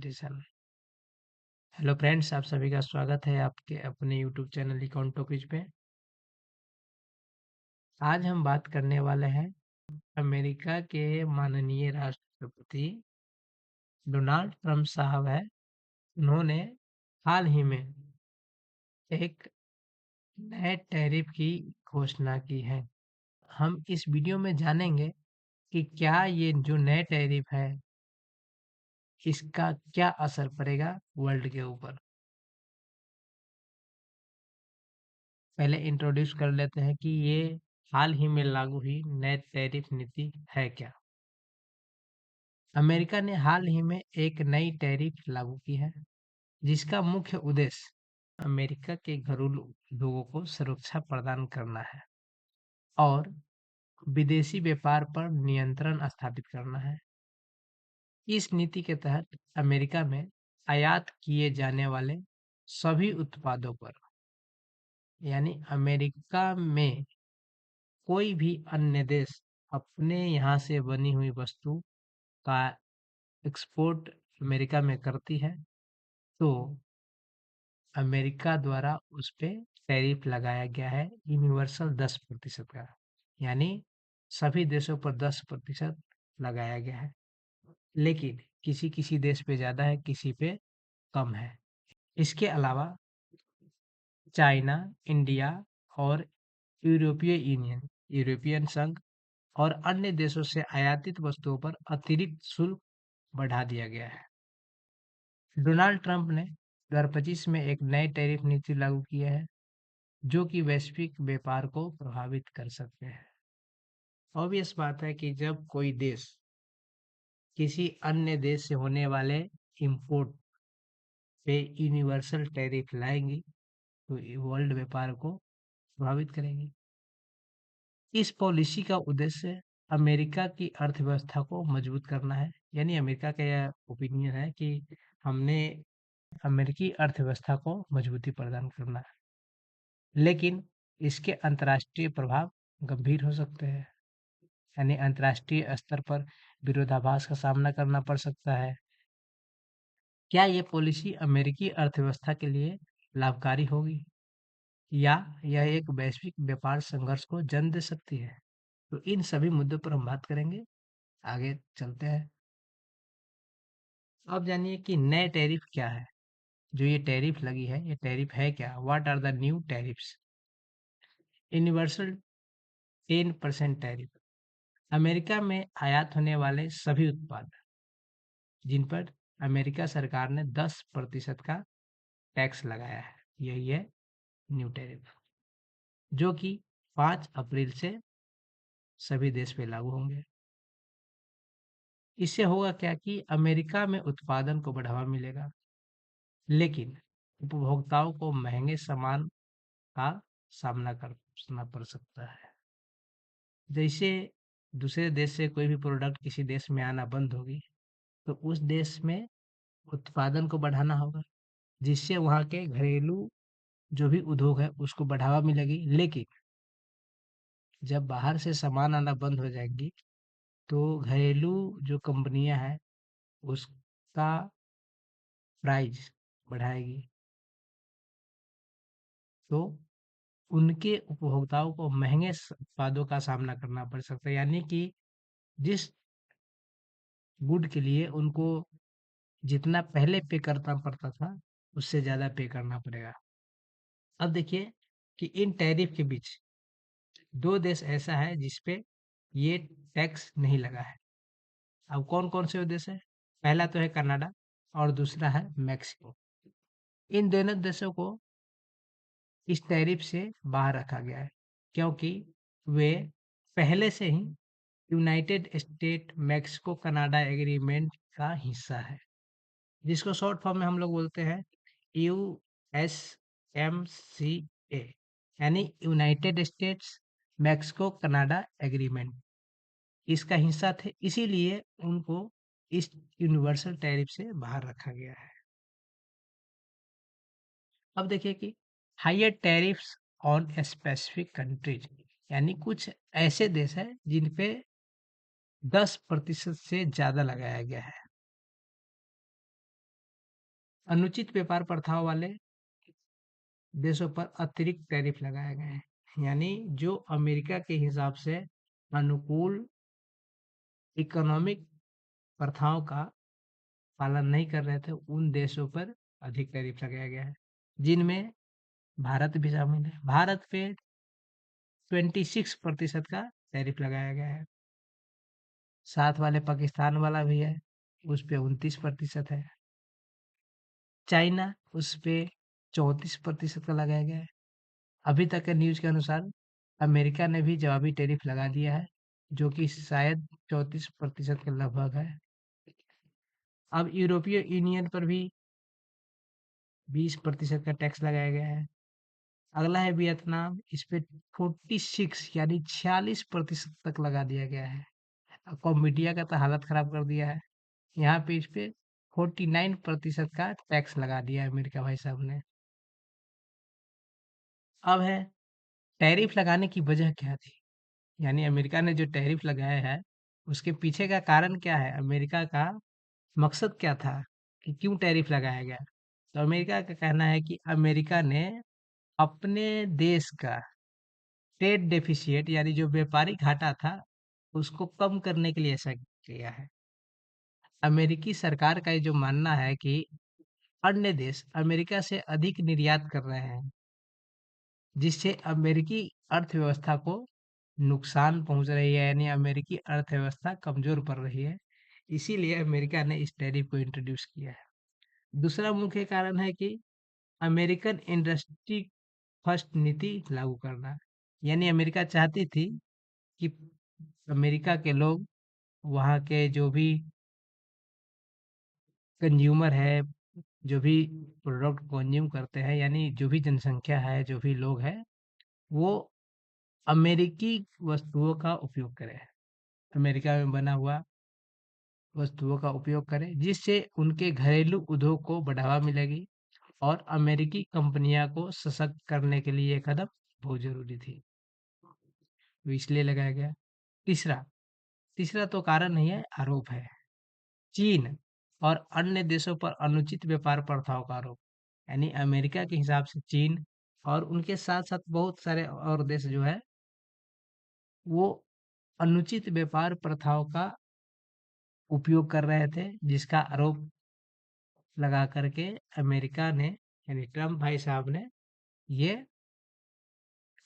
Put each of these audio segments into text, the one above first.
डिसन। Hello friends, आप सभी का स्वागत है आपके अपने यूट्यूब चैनल इकोनॉमिक क्विज पे। आज हम बात करने वाले हैं अमेरिका के माननीय राष्ट्रपति डोनाल्ड ट्रंप साहब है। उन्होंने हाल ही में एक नए टैरिफ की घोषणा की है। हम इस वीडियो में जानेंगे कि क्या ये जो नए टैरिफ है इसका क्या असर पड़ेगा वर्ल्ड के ऊपर। पहले इंट्रोड्यूस कर लेते हैं कि ये हाल ही में लागू हुई नए टैरिफ नीति है क्या। अमेरिका ने हाल ही में एक नई टैरिफ लागू की है जिसका मुख्य उद्देश्य अमेरिका के घरेलू उद्योगों को सुरक्षा प्रदान करना है और विदेशी व्यापार पर नियंत्रण स्थापित करना है। इस नीति के तहत अमेरिका में आयात किए जाने वाले सभी उत्पादों पर, यानी अमेरिका में कोई भी अन्य देश अपने यहाँ से बनी हुई वस्तु का एक्सपोर्ट अमेरिका में करती है तो अमेरिका द्वारा उस पे टैरिफ लगाया गया है यूनिवर्सल 10% का, यानी सभी देशों पर 10% लगाया गया है। लेकिन किसी किसी देश पे ज़्यादा है, किसी पे कम है। इसके अलावा चाइना, इंडिया और यूरोपीय यूनियन, यूरोपियन संघ और अन्य देशों से आयातित वस्तुओं पर अतिरिक्त शुल्क बढ़ा दिया गया है। डोनाल्ड ट्रंप ने 2025 में एक नए टैरिफ नीति लागू की है जो कि वैश्विक व्यापार को प्रभावित कर सकते हैं। ऑब्वियस बात है कि जब कोई देश किसी अन्य देश से होने वाले इंपोर्ट पे यूनिवर्सल टैरिफ लाएंगी तो ये वर्ल्ड व्यापार को प्रभावित करेगी। इस पॉलिसी का उद्देश्य अमेरिका की अर्थव्यवस्था को मजबूत करना है। यानी अमेरिका का यह ओपिनियन है कि हमने अमेरिकी अर्थव्यवस्था को मजबूती प्रदान करना है, लेकिन इसके अंतर्राष्ट्रीय प्रभाव गंभीर हो सकते हैं। यानी अंतर्राष्ट्रीय स्तर पर विरोधाभास का सामना करना पड़ सकता है। क्या ये पॉलिसी अमेरिकी अर्थव्यवस्था के लिए लाभकारी होगी या यह एक वैश्विक व्यापार संघर्ष को जन्म दे सकती है? तो इन सभी मुद्दों पर हम बात करेंगे। आगे चलते हैं। अब जानिए कि नए टैरिफ क्या है। जो ये टैरिफ लगी है, ये टैरिफ है क्या? What are the new tariffs? Universal 10% tariff America में आयात होने वाले सभी उत्पाद जिन पर अमेरिका सरकार ने 10% का टैक्स लगाया है, यही है न्यू टैरिफ, जो कि 5 अप्रैल से सभी देश पे लागू होंगे। इससे होगा क्या कि अमेरिका में उत्पादन को बढ़ावा मिलेगा, लेकिन उपभोक्ताओं को महंगे सामान का सामना करना पड़ सकता है। जैसे दूसरे देश से कोई भी प्रोडक्ट किसी देश में आना बंद होगी तो उस देश में उत्पादन को बढ़ाना होगा, जिससे वहाँ के घरेलू जो भी उद्योग है उसको बढ़ावा मिलेगी। लेकिन जब बाहर से सामान आना बंद हो जाएंगी तो घरेलू जो कंपनियां हैं उसका प्राइस बढ़ाएगी, तो उनके उपभोक्ताओं को महंगे उत्पादों का सामना करना पड़ सकता है। यानी कि जिस गुड के लिए उनको जितना पहले पे करना पड़ता था उससे ज़्यादा पे करना पड़ेगा। अब देखिए कि इन टैरिफ के बीच दो देश ऐसा है जिस पे ये टैक्स नहीं लगा है। अब कौन कौन से देश है? पहला तो है कनाडा और दूसरा है मैक्सिको। इन दोनों देशों को इस टैरिफ से बाहर रखा गया है क्योंकि वे पहले से ही United State Mexico Canada agreement का हिस्सा है, जिसको शॉर्ट फॉर्म में हम लोग बोलते हैं यूएसएमसीए, यानी United states Mexico Canada agreement. इसका हिस्सा थे, इसीलिए उनको इस यूनिवर्सल टैरिफ से बाहर रखा गया है। अब देखिए कि higher tariffs on specific countries, यानी कुछ ऐसे देश हैं जिन पे 10% से ज़्यादा लगाया गया है। अनुचित व्यापार प्रथाओं वाले देशों पर अतिरिक्त टैरिफ लगाए गए हैं। यानी जो अमेरिका के हिसाब से अनुकूल इकोनॉमिक प्रथाओं का पालन नहीं कर रहे थे, उन देशों पर अधिक टैरिफ लगाया गया है, जिनमें भारत भी शामिल है। भारत पे 26% का टैरिफ लगाया गया है। साथ वाले पाकिस्तान वाला भी है, उस पे 29% है। चाइना, उस पे 34% का लगाया गया है। अभी तक के न्यूज़ के अनुसार अमेरिका ने भी जवाबी टैरिफ लगा दिया है, जो कि शायद 34% के लगभग है। अब यूरोपीय यूनियन पर भी 20% का टैक्स लगाया गया है। अगला है वियतनाम, इस पे 46 यानी 46% तक लगा दिया गया है। कॉम्बोडिया का तो हालत खराब कर दिया है। यहाँ पे इस पे 49% का टैक्स लगा दिया है अमेरिका भाई साहब ने। अब है टैरिफ लगाने की वजह क्या थी? यानी अमेरिका ने जो टैरिफ लगाया है, उसके पीछे का कारण क्या है? अमेरिका का मकसद क्या था कि क्यों टैरिफ लगाया गया? तो अमेरिका का कहना है कि अमेरिका ने अपने देश का ट्रेड डेफिसिट यानी जो व्यापारिक घाटा था, उसको कम करने के लिए ऐसा किया है। अमेरिकी सरकार का ये जो मानना है कि अन्य देश अमेरिका से अधिक निर्यात कर रहे हैं, जिससे अमेरिकी अर्थव्यवस्था को नुकसान पहुंच रही है, यानी अमेरिकी अर्थव्यवस्था कमजोर पड़ रही है। इसीलिए अमेरिका ने इस टैरिफ को इंट्रोड्यूस किया है। दूसरा मुख्य कारण है कि अमेरिकन इंडस्ट्री फर्स्ट नीति लागू करना। यानी अमेरिका चाहती थी कि अमेरिका के लोग, वहाँ के जो भी कंज्यूमर है, जो भी प्रोडक्ट कंज्यूम करते हैं, यानी जो भी जनसंख्या है, जो भी लोग हैं, वो अमेरिकी वस्तुओं का उपयोग करें, अमेरिका में बना हुआ वस्तुओं का उपयोग करें, जिससे उनके घरेलू उद्योग को बढ़ावा मिलेगी और अमेरिकी कंपनियां को सशक्त करने के लिए ये कदम बहुत जरूरी थी, तो इसलिए लगाया गया। तीसरा तीसरा तो कारण नहीं है, आरोप है। चीन और अन्य देशों पर अनुचित व्यापार प्रथाओं का आरोप। यानी अमेरिका के हिसाब से चीन और उनके साथ साथ बहुत सारे और देश जो है, वो अनुचित व्यापार प्रथाओं का उपयोग कर रहे थे, जिसका आरोप लगा करके अमेरिका ने, यानी ट्रम्प भाई साहब ने, ये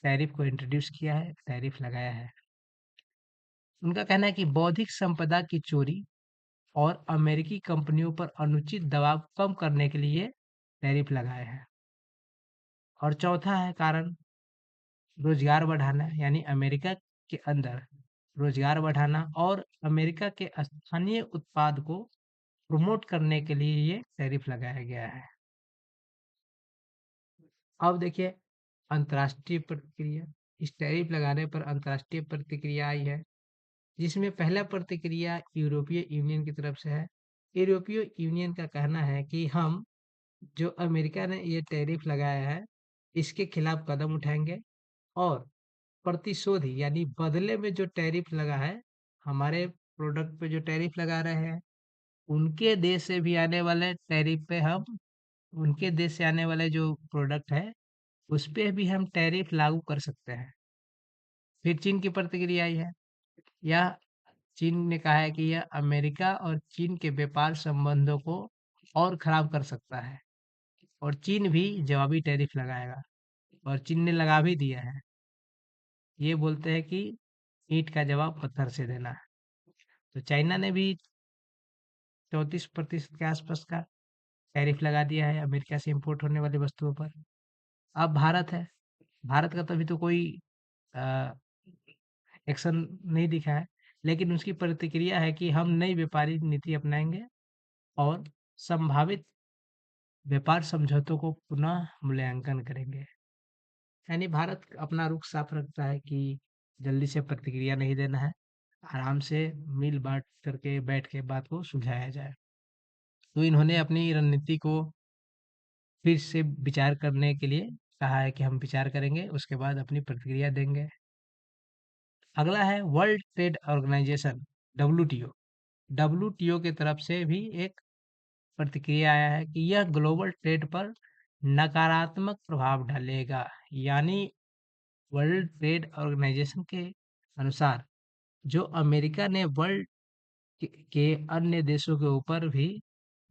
टैरिफ को इंट्रोड्यूस किया है, टैरिफ लगाया है। उनका कहना है कि बौद्धिक संपदा की चोरी और अमेरिकी कंपनियों पर अनुचित दबाव कम करने के लिए टैरिफ लगाए हैं। और चौथा है कारण रोजगार बढ़ाना, यानी अमेरिका के अंदर रोजगार बढ़ाना और अमेरिका के स्थानीय उत्पाद को प्रमोट करने के लिए ये टैरिफ लगाया गया है। अब देखिए अंतर्राष्ट्रीय प्रतिक्रिया। इस टैरिफ लगाने पर अंतर्राष्ट्रीय प्रतिक्रिया आई है, जिसमें पहला प्रतिक्रिया यूरोपीय यूनियन की तरफ से है। यूरोपीय यूनियन का कहना है कि हम, जो अमेरिका ने ये टैरिफ लगाया है, इसके खिलाफ कदम उठाएंगे और प्रतिशोध यानी बदले में जो टैरिफ लगा है, हमारे प्रोडक्ट पे जो टैरिफ लगा रहे हैं, उनके देश से भी आने वाले टैरिफ पे हम, उनके देश से आने वाले जो प्रोडक्ट है, उस पे भी हम टैरिफ लागू कर सकते हैं। फिर चीन की प्रतिक्रिया आई है। यह चीन ने कहा है कि यह अमेरिका और चीन के व्यापार संबंधों को और खराब कर सकता है और चीन भी जवाबी टैरिफ लगाएगा, और चीन ने लगा भी दिया है। ये बोलते हैं कि ईंट का जवाब पत्थर से देना। तो चाइना ने भी 34% के आसपास का टैरिफ लगा दिया है अमेरिका से इंपोर्ट होने वाली वस्तुओं पर। अब भारत है। भारत का तो अभी तो कोई एक्शन नहीं दिखा है, लेकिन उसकी प्रतिक्रिया है कि हम नई व्यापारिक नीति अपनाएंगे और संभावित व्यापार समझौतों को पुनः मूल्यांकन करेंगे। यानी भारत अपना रुख साफ रखता है कि जल्दी से प्रतिक्रिया नहीं देना है, आराम से मिल बांट करके बैठ के बात को सुलझाया जाए। तो इन्होंने अपनी रणनीति को फिर से विचार करने के लिए कहा है कि हम विचार करेंगे, उसके बाद अपनी प्रतिक्रिया देंगे। अगला है World Trade Organization, WTO. WTO की तरफ से भी एक प्रतिक्रिया आया है कि यह ग्लोबल ट्रेड पर नकारात्मक प्रभाव डालेगा। यानी वर्ल्ड ट्रेड ऑर्गेनाइजेशन के अनुसार जो अमेरिका ने वर्ल्ड के अन्य देशों के ऊपर भी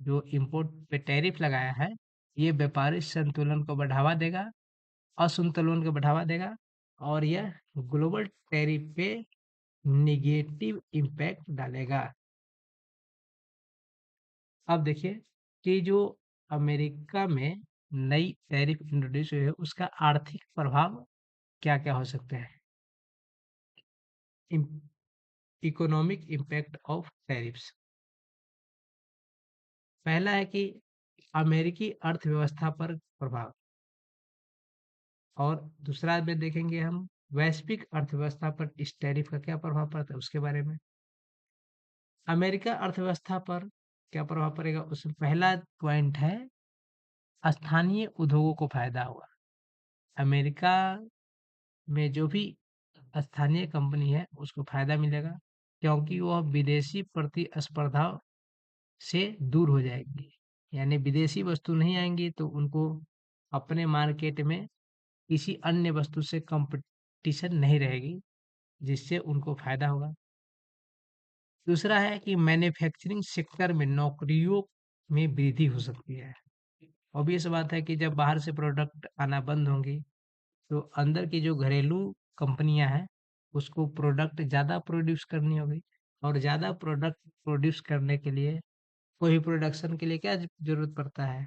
जो इम्पोर्ट पे टैरिफ लगाया है, ये व्यापारिक संतुलन को बढ़ावा देगा, असंतुलन को बढ़ावा देगा, और यह ग्लोबल टैरिफ पे नेगेटिव इम्पैक्ट डालेगा। अब देखिए कि जो अमेरिका में नई टैरिफ इंट्रोड्यूस हुई है, उसका आर्थिक प्रभाव क्या-क्या हो सकते हैं? इम इकोनॉमिक इम्पैक्ट ऑफ टैरिफ्स। पहला है कि अमेरिकी अर्थव्यवस्था पर प्रभाव, और दूसरा में देखेंगे हम वैश्विक अर्थव्यवस्था पर इस टैरिफ का क्या प्रभाव पड़ता है उसके बारे में। अमेरिका अर्थव्यवस्था पर क्या प्रभाव पड़ेगा, उसमें पहला पॉइंट है स्थानीय उद्योगों को फायदा होगा। अमेरिका में जो भी स्थानीय कंपनी है उसको फायदा मिलेगा, क्योंकि वह विदेशी प्रतिस्पर्धा से दूर हो जाएगी। यानी विदेशी वस्तु नहीं आएंगी तो उनको अपने मार्केट में किसी अन्य वस्तु से कंपटीशन नहीं रहेगी, जिससे उनको फायदा होगा। दूसरा है कि मैन्युफैक्चरिंग सेक्टर में नौकरियों में वृद्धि हो सकती है। ऑब्वियस बात है कि जब बाहर से प्रोडक्ट आना बंद होंगी तो अंदर की जो घरेलू कंपनियां हैं उसको प्रोडक्ट ज़्यादा प्रोड्यूस करनी होगी, और ज़्यादा प्रोडक्ट प्रोड्यूस करने के लिए कोई प्रोडक्शन के लिए क्या जरूरत पड़ता है,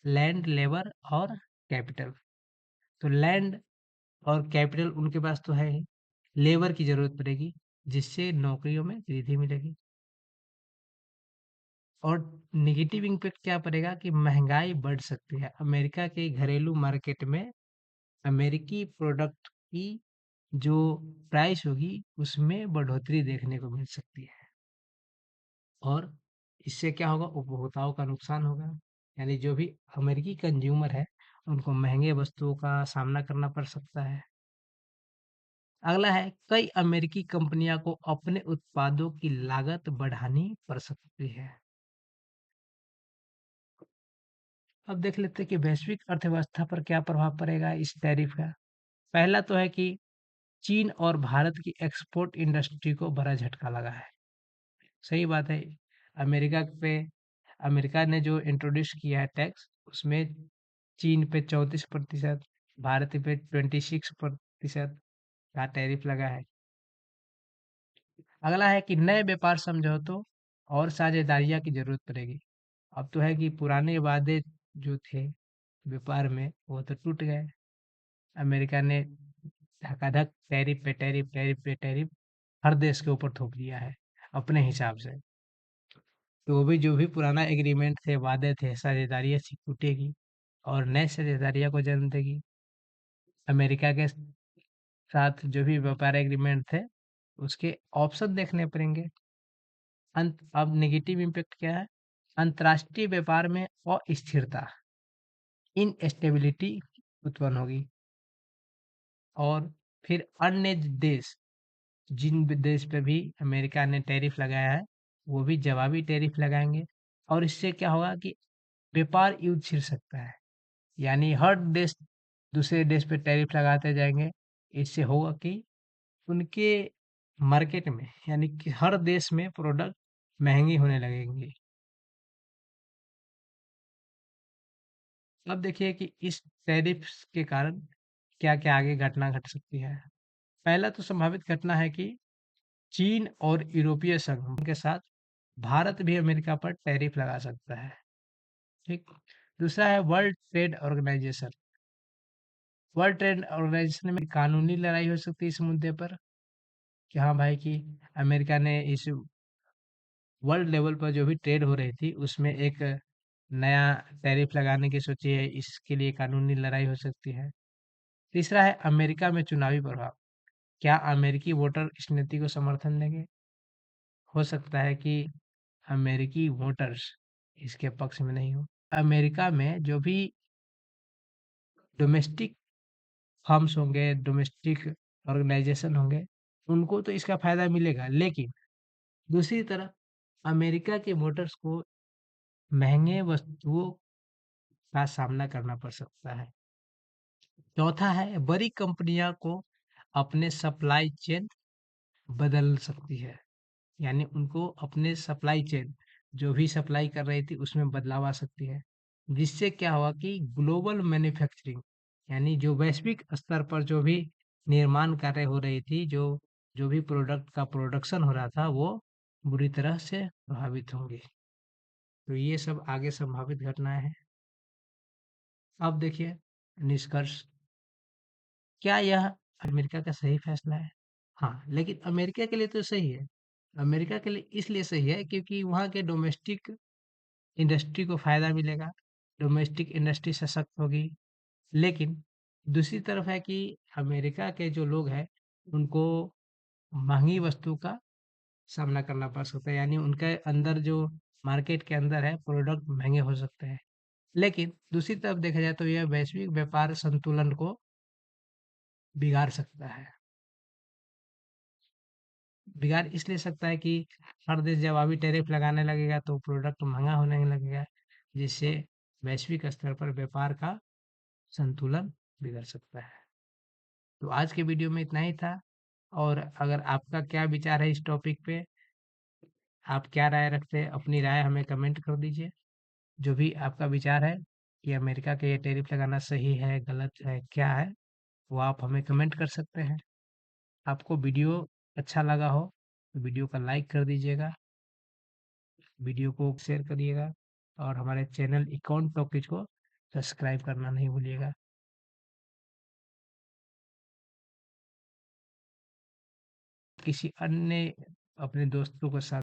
लैंड, लेबर और कैपिटल। तो लैंड और कैपिटल उनके पास तो है ही, लेबर की जरूरत पड़ेगी, जिससे नौकरियों में वृद्धि मिलेगी। और नेगेटिव इम्पैक्ट क्या पड़ेगा कि महंगाई बढ़ सकती है। अमेरिका के घरेलू मार्केट में अमेरिकी प्रोडक्ट की जो प्राइस होगी उसमें बढ़ोतरी देखने को मिल सकती है, और इससे क्या होगा, उपभोक्ताओं का नुकसान होगा। यानी जो भी अमेरिकी कंज्यूमर है उनको महंगे वस्तुओं का सामना करना पड़ सकता है। अगला है कई अमेरिकी कंपनियां को अपने उत्पादों की लागत बढ़ानी पड़ सकती है। अब देख लेते हैं कि वैश्विक अर्थव्यवस्था पर क्या प्रभाव पड़ेगा इस टैरिफ का। पहला तो है कि चीन और भारत की एक्सपोर्ट इंडस्ट्री को बड़ा झटका लगा है। सही बात है। अमेरिका पे अमेरिका ने जो इंट्रोड्यूस किया है टैक्स, उसमें चीन पे 34%, भारत पे 26% का टैरिफ लगा है। अगला है कि नए व्यापार समझौतों और साझेदारियां की जरूरत पड़ेगी। अब तो है कि पुराने वादे जो थे व्यापार में वो तो टूट गए। अमेरिका ने धकाधक टैरिफ पे टैरिफ, टैरिफ पे टैरिफ हर देश के ऊपर थोप दिया है अपने हिसाब से। तो वो भी जो भी पुराना एग्रीमेंट थे, वादे थे, साझेदारियाँ टूटेगी और नए साझेदारियों को जन्म देगी। अमेरिका के साथ जो भी व्यापार एग्रीमेंट थे उसके ऑप्शन देखने पड़ेंगे। अंत अब नेगेटिव इम्पैक्ट क्या है, अंतर्राष्ट्रीय व्यापार में अस्थिरता, इनस्टेबिलिटी उत्पन्न होगी, और फिर अन्य देश, जिन भी देश पे भी अमेरिका ने टैरिफ लगाया है वो भी जवाबी टैरिफ लगाएंगे, और इससे क्या होगा कि व्यापार युद्ध छिड़ सकता है। यानी हर देश दूसरे देश पे टैरिफ लगाते जाएंगे। इससे होगा कि उनके मार्केट में, यानी कि हर देश में प्रोडक्ट महंगी होने लगेंगी। अब देखिए कि इस टैरिफ के कारण क्या क्या आगे घटना घट सकती है। पहला तो संभावित घटना है कि चीन और यूरोपीय संघ के साथ भारत भी अमेरिका पर टैरिफ लगा सकता है। ठीक। दूसरा है World Trade Organization. World Trade Organization में कानूनी लड़ाई हो सकती है इस मुद्दे पर, कि हाँ भाई कि अमेरिका ने इस वर्ल्ड लेवल पर जो भी ट्रेड हो रही थी उसमें एक नया टैरिफ लगाने की सोची है, इसके लिए कानूनी लड़ाई हो सकती है। तीसरा है अमेरिका में चुनावी प्रभाव। क्या अमेरिकी वोटर इस नीति को समर्थन देंगे? हो सकता है कि अमेरिकी वोटर्स इसके पक्ष में नहीं हो। अमेरिका में जो भी डोमेस्टिक फर्म्स होंगे, डोमेस्टिक ऑर्गेनाइजेशन होंगे, उनको तो इसका फायदा मिलेगा, लेकिन दूसरी तरफ अमेरिका के वोटर्स को महंगे वस्तुओं का सामना करना पड़ सकता है। चौथा है बड़ी कंपनियां को अपने सप्लाई चेन बदल सकती है, यानी उनको अपने सप्लाई चेन जो भी सप्लाई कर रही थी उसमें बदलाव आ सकती है, जिससे क्या हुआ कि ग्लोबल मैन्युफैक्चरिंग यानी जो वैश्विक स्तर पर जो भी निर्माण कार्य हो रही थी, जो जो भी प्रोडक्ट का प्रोडक्शन हो रहा था वो बुरी तरह से प्रभावित होंगे। तो ये सब आगे संभावित घटनाएं हैं। अब देखिए निष्कर्ष, क्या यह अमेरिका का सही फैसला है? हाँ, लेकिन अमेरिका के लिए तो सही है। अमेरिका के लिए इसलिए सही है क्योंकि वहाँ के डोमेस्टिक इंडस्ट्री को फ़ायदा मिलेगा, डोमेस्टिक इंडस्ट्री सशक्त होगी। लेकिन दूसरी तरफ है कि अमेरिका के जो लोग हैं, उनको महँगी वस्तु का सामना करना पड़ सकता है, यानी उनके अंदर जो मार्केट के अंदर है, प्रोडक्ट महँगे हो सकते हैं। लेकिन दूसरी तरफ देखा जाए तो यह वैश्विक व्यापार संतुलन को बिगाड़ सकता है। बिगाड़ इसलिए सकता है कि हर देश जब अभी टैरिफ लगाने लगेगा तो प्रोडक्ट महँगा होने लगेगा, जिससे वैश्विक स्तर पर व्यापार का संतुलन बिगड़ सकता है। तो आज के वीडियो में इतना ही था, और अगर आपका क्या विचार है इस टॉपिक पे, आप क्या राय रखते हैं, अपनी राय हमें कमेंट कर दीजिए। जो भी आपका विचार है कि अमेरिका के ये टैरिफ लगाना सही है, गलत है, क्या है, वो आप हमें कमेंट कर सकते हैं। आपको वीडियो अच्छा लगा हो तो वीडियो को लाइक कर दीजिएगा, वीडियो को शेयर करिएगा, और हमारे चैनल इकॉन टॉकीज को सब्सक्राइब करना नहीं भूलिएगा। किसी अन्य अपने दोस्तों के साथ